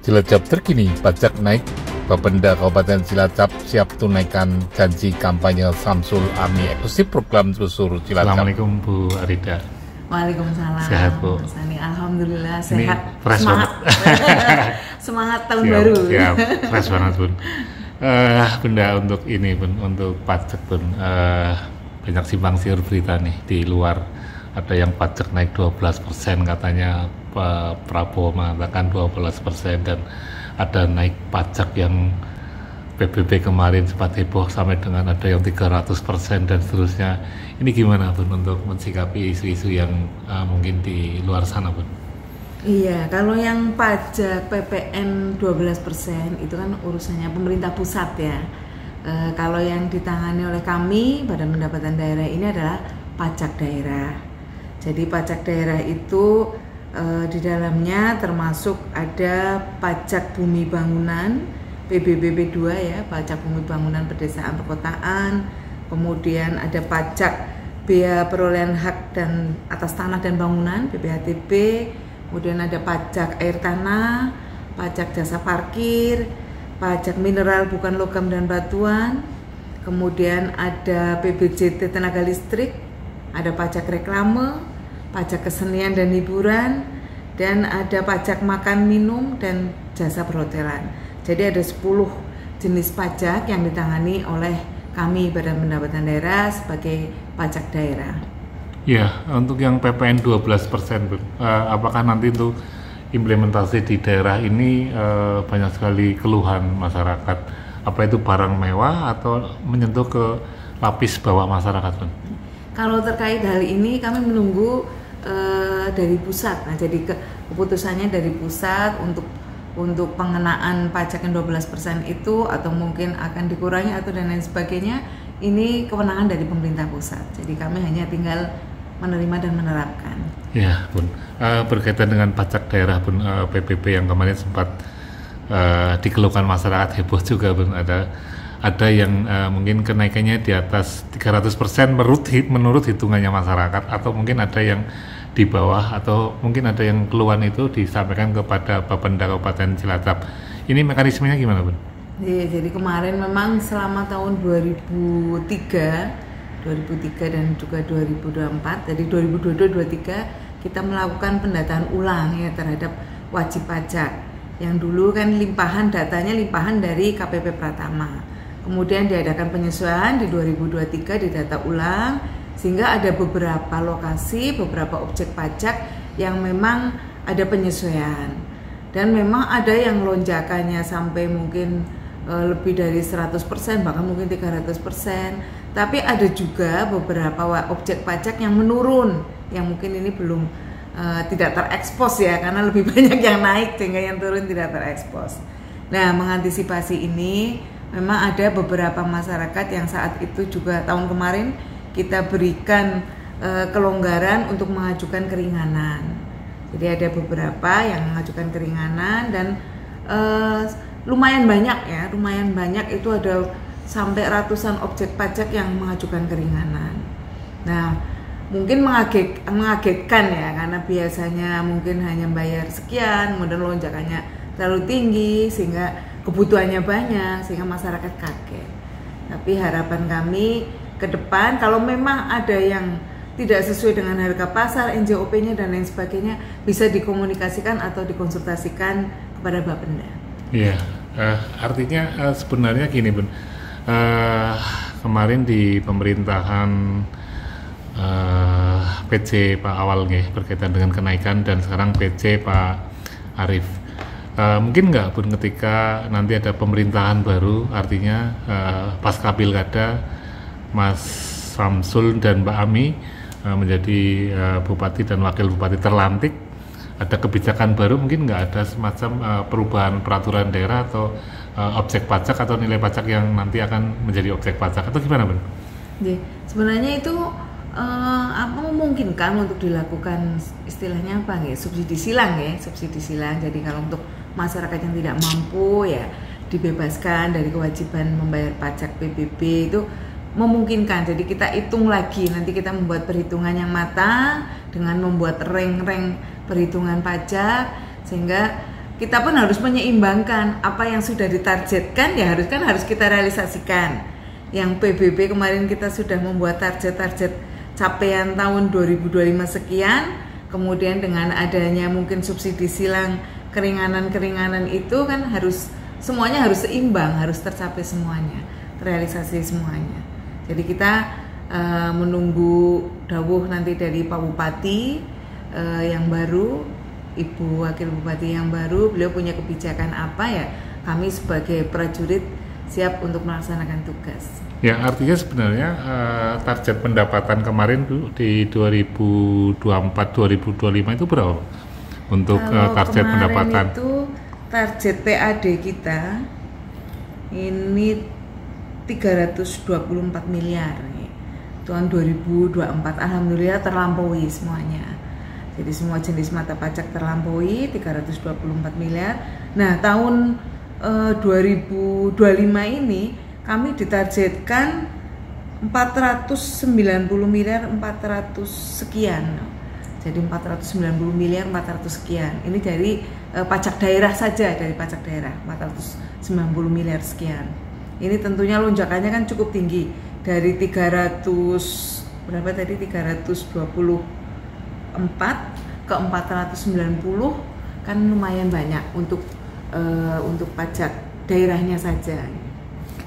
Cilacap terkini, pajak naik. Bapenda Kabupaten Cilacap siap tunaikan janji kampanye Samsul Ami Eksklusif Program Susur Cilacap. Assalamualaikum Bu Arida. Waalaikumsalam. Sehat Bu? Sani, alhamdulillah Ini sehat. fresh Semangat. Semangat tahun baru. Siap, fresh banget Bun. Benda untuk ini Bun, untuk pajak Bun. Banyak simpang siur berita nih di luar. Ada yang pajak naik 12% katanya, Pak Prabowo mengatakan 12%, dan ada naik pajak yang PBB kemarin sempat heboh sampai dengan ada yang 300% dan seterusnya. Ini gimana Bun untuk mensikapi isu-isu yang mungkin di luar sana Bun? Iya, kalau yang pajak PPN 12% itu kan urusannya pemerintah pusat ya. Kalau yang ditangani oleh kami, Badan Pendapatan Daerah, ini adalah pajak daerah. Jadi pajak daerah itu di dalamnya termasuk ada pajak bumi bangunan, PBBB 2 ya, pajak bumi bangunan pedesaan perkotaan, kemudian ada pajak bea perolehan hak dan atas tanah dan bangunan, BPHTB, kemudian ada pajak air tanah, pajak jasa parkir, pajak mineral bukan logam dan batuan, kemudian ada PBJT tenaga listrik, ada pajak reklame, pajak kesenian dan hiburan, dan ada pajak makan minum dan jasa perhotelan. Jadi ada 10 jenis pajak yang ditangani oleh kami Badan Pendapatan Daerah sebagai pajak daerah. Ya, untuk yang PPN 12%, apakah nanti itu implementasi di daerah ini banyak sekali keluhan masyarakat? Apa itu barang mewah atau menyentuh ke lapis bawah masyarakat, Bun? Kalau terkait hal ini kami menunggu dari pusat. Nah, jadi keputusannya dari pusat untuk pengenaan pajak yang 12% itu, atau mungkin akan dikurangi atau dan lain sebagainya, ini kewenangan dari pemerintah pusat. Jadi kami hanya tinggal menerima dan menerapkan. Ya, Bun. Berkaitan dengan pajak daerah, Bun, PBB yang kemarin sempat dikeluhkan masyarakat, heboh juga, Bun. Ada yang mungkin kenaikannya di atas 300% menurut hitungannya masyarakat, atau mungkin ada yang di bawah, atau mungkin ada yang keluhan itu disampaikan kepada Bapenda Kabupaten Cilacap. Ini mekanismenya gimana, Bun? Jadi kemarin memang selama tahun 2003 dan juga 2024, jadi 2022-2023 kita melakukan pendataan ulang ya terhadap wajib pajak. Yang dulu kan datanya limpahan dari KPP Pratama. Kemudian diadakan penyesuaian di 2023, didata ulang, sehingga ada beberapa lokasi, beberapa objek pajak yang memang ada penyesuaian. Dan memang ada yang lonjakannya sampai mungkin lebih dari 100%, bahkan mungkin 300%. Tapi ada juga beberapa objek pajak yang menurun, yang mungkin ini belum tidak terekspos ya, karena lebih banyak yang naik sehingga yang turun tidak terekspos. Nah, mengantisipasi ini memang ada beberapa masyarakat yang saat itu juga tahun kemarin kita berikan kelonggaran untuk mengajukan keringanan. Jadi ada beberapa yang mengajukan keringanan dan lumayan banyak itu ada sampai ratusan objek pajak yang mengajukan keringanan. Nah, mungkin mengagetkan ya, karena biasanya mungkin hanya bayar sekian, kemudian lonjakannya terlalu tinggi sehingga kebutuhannya banyak, sehingga masyarakat kaget. Tapi harapan kami ke depan, kalau memang ada yang tidak sesuai dengan harga pasar, NJOP-nya dan lain sebagainya, bisa dikomunikasikan atau dikonsultasikan kepada Bapenda. Iya, artinya sebenarnya gini, Bun. Kemarin di pemerintahan PC Pak Awal berkaitan dengan kenaikan, dan sekarang PC Pak Arief. Mungkin nggak Bun, ketika nanti ada pemerintahan baru, artinya pasca pilkada Mas Samsul dan Mbak Ami menjadi bupati dan wakil bupati terlantik, ada kebijakan baru, mungkin nggak ada semacam perubahan peraturan daerah atau objek pajak atau nilai pajak yang nanti akan menjadi objek pajak, atau gimana, Bun? Sebenarnya itu memungkinkan untuk dilakukan, istilahnya apa ya, subsidi silang. Jadi kalau untuk masyarakat yang tidak mampu ya dibebaskan dari kewajiban membayar pajak PBB, itu memungkinkan. Jadi kita hitung lagi, nanti kita membuat perhitungan yang matang dengan membuat reng-reng perhitungan pajak, sehingga kita pun harus menyeimbangkan apa yang sudah ditargetkan ya harus kita realisasikan. Yang PBB kemarin kita sudah membuat target-target capaian tahun 2025 sekian, kemudian dengan adanya mungkin subsidi silang, keringanan-keringanan itu kan semuanya harus seimbang, harus tercapai semuanya, terrealisasi semuanya. Jadi kita menunggu dawuh nanti dari Pak Bupati yang baru, Ibu Wakil Bupati yang baru, beliau punya kebijakan apa ya, kami sebagai prajurit siap untuk melaksanakan tugas. Ya, artinya sebenarnya target pendapatan kemarin Bu di 2024-2025 itu berapa untuk target pendapatan? Itu target PAD kita ini 324 miliar tahun 2024. Alhamdulillah terlampaui semuanya. Jadi semua jenis mata pajak terlampaui 324 miliar. Nah, tahun 2025 ini kami ditargetkan 490 miliar 400 sekian. Jadi 490 miliar 400 sekian. Ini dari pajak daerah saja, dari pajak daerah 490 miliar sekian. Ini tentunya lonjakannya kan cukup tinggi dari 324 ke 490 kan lumayan banyak untuk pajak daerahnya saja.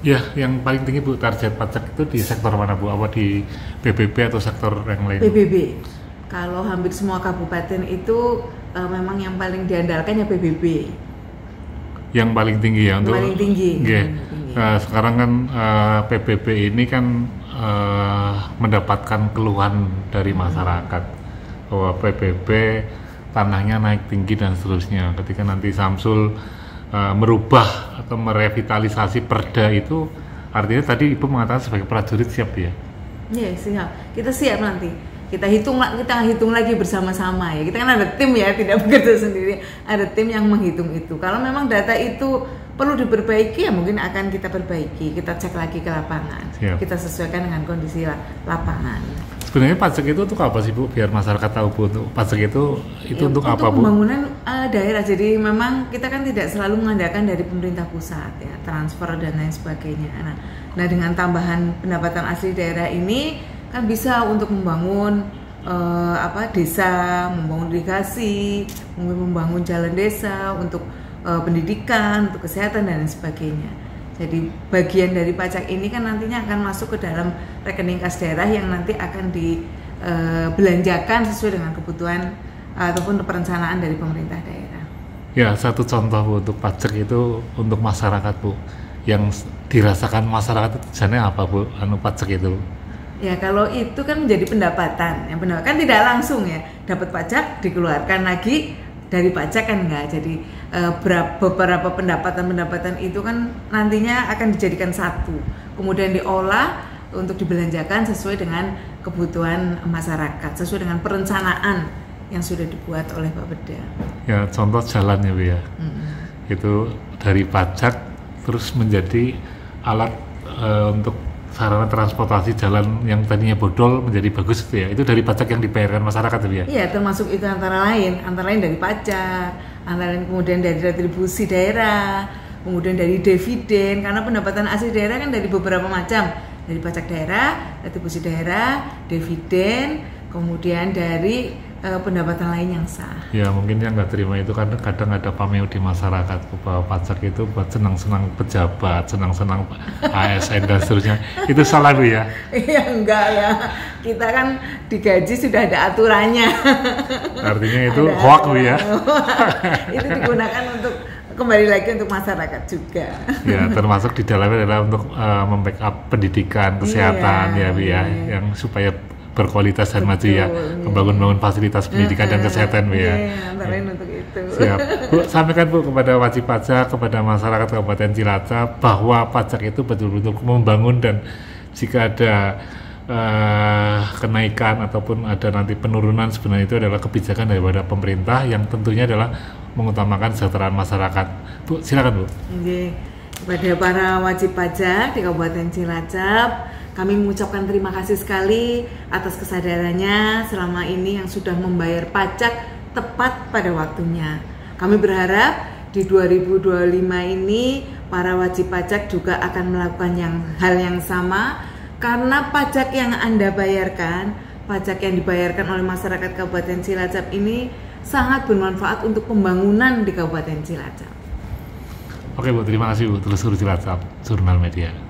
Ya, yang paling tinggi Bu target pajak itu di sektor mana Bu? Apa di PBB atau sektor yang lain? PBB. Kalau hampir semua kabupaten itu memang yang paling diandalkan ya PBB. Yang paling tinggi ya untuk. Paling tinggi. Yeah. Sekarang kan PBB ini kan mendapatkan keluhan dari masyarakat bahwa PBB tanahnya naik tinggi dan seterusnya. Ketika nanti Samsul merubah atau merevitalisasi perda itu, artinya tadi Ibu mengatakan sebagai prajurit siap ya? Iya, siap. Kita siap nanti. Kita hitung lagi bersama-sama ya. Kita kan ada tim ya, tidak bekerja sendiri. Ada tim yang menghitung itu. Kalau memang data itu perlu diperbaiki ya mungkin akan kita perbaiki. Kita cek lagi ke lapangan. Siap. Kita sesuaikan dengan kondisi lapangan. Sebenarnya pajak itu untuk apa sih Bu? Biar masyarakat tahu Bu, untuk pajak itu ya, untuk apa Bu? Untuk pembangunan daerah. Jadi memang kita kan tidak selalu mengandalkan dari pemerintah pusat ya, transfer dan lain sebagainya. Nah dengan tambahan pendapatan asli daerah ini kan bisa untuk membangun desa, membangun irigasi, membangun jalan desa, untuk pendidikan, untuk kesehatan dan lain sebagainya. Jadi bagian dari pajak ini kan nantinya akan masuk ke dalam rekening kas daerah yang nanti akan dibelanjakan sesuai dengan kebutuhan ataupun perencanaan dari pemerintah daerah. Ya, satu contoh Bu, untuk pajak itu untuk masyarakat Bu, yang dirasakan masyarakat itu jadinya apa Bu? Pajak itu? Ya kalau itu kan menjadi pendapatan, yang kan tidak langsung ya, dapat pajak dikeluarkan lagi dari pajak kan enggak. Jadi beberapa pendapatan itu kan nantinya akan dijadikan satu, kemudian diolah untuk dibelanjakan sesuai dengan kebutuhan masyarakat, sesuai dengan perencanaan yang sudah dibuat oleh Pak Beda. Ya contoh jalannya Bu ya, itu dari pajak terus menjadi alat untuk sarana transportasi jalan yang tadinya bodol menjadi bagus itu ya. Itu dari pajak yang dibayarkan masyarakat itu ya? Iya, termasuk itu antara lain dari pajak, antara lain kemudian dari retribusi daerah, kemudian dari dividen, karena pendapatan asli daerah kan dari beberapa macam, dari pajak daerah, retribusi daerah, dividen, kemudian dari pendapatan lain yang sah. Ya mungkin yang nggak terima itu kan kadang ada pameo di masyarakat bahwa pajak itu buat senang-senang pejabat, senang-senang ASN dan seterusnya. Itu salah Bu ya? Iya enggak ya. Kita kan digaji sudah ada aturannya. Artinya itu hoax Bu ya? Itu digunakan untuk kembali lagi untuk masyarakat juga. Ya termasuk di dalamnya adalah untuk membackup pendidikan, kesehatan ya Bu ya, yang supaya berkualitas dan maju ya, membangun fasilitas pendidikan dan kesehatan Bu ya. Untuk itu. Siap. Bu, sampaikan Bu kepada wajib pajak, kepada masyarakat Kabupaten Cilacap bahwa pajak itu betul-betul membangun, dan jika ada kenaikan ataupun ada nanti penurunan, sebenarnya itu adalah kebijakan daripada pemerintah yang tentunya adalah mengutamakan kesejahteraan masyarakat. Bu, silakan Bu. Oke. Kepada para wajib pajak di Kabupaten Cilacap, kami mengucapkan terima kasih sekali atas kesadarannya selama ini yang sudah membayar pajak tepat pada waktunya. Kami berharap di 2025 ini para wajib pajak juga akan melakukan hal yang sama, karena pajak yang Anda bayarkan, pajak yang dibayarkan oleh masyarakat Kabupaten Cilacap ini sangat bermanfaat untuk pembangunan di Kabupaten Cilacap. Oke Bu, terima kasih Bu, Telusur Cilacap, Jurnal Media.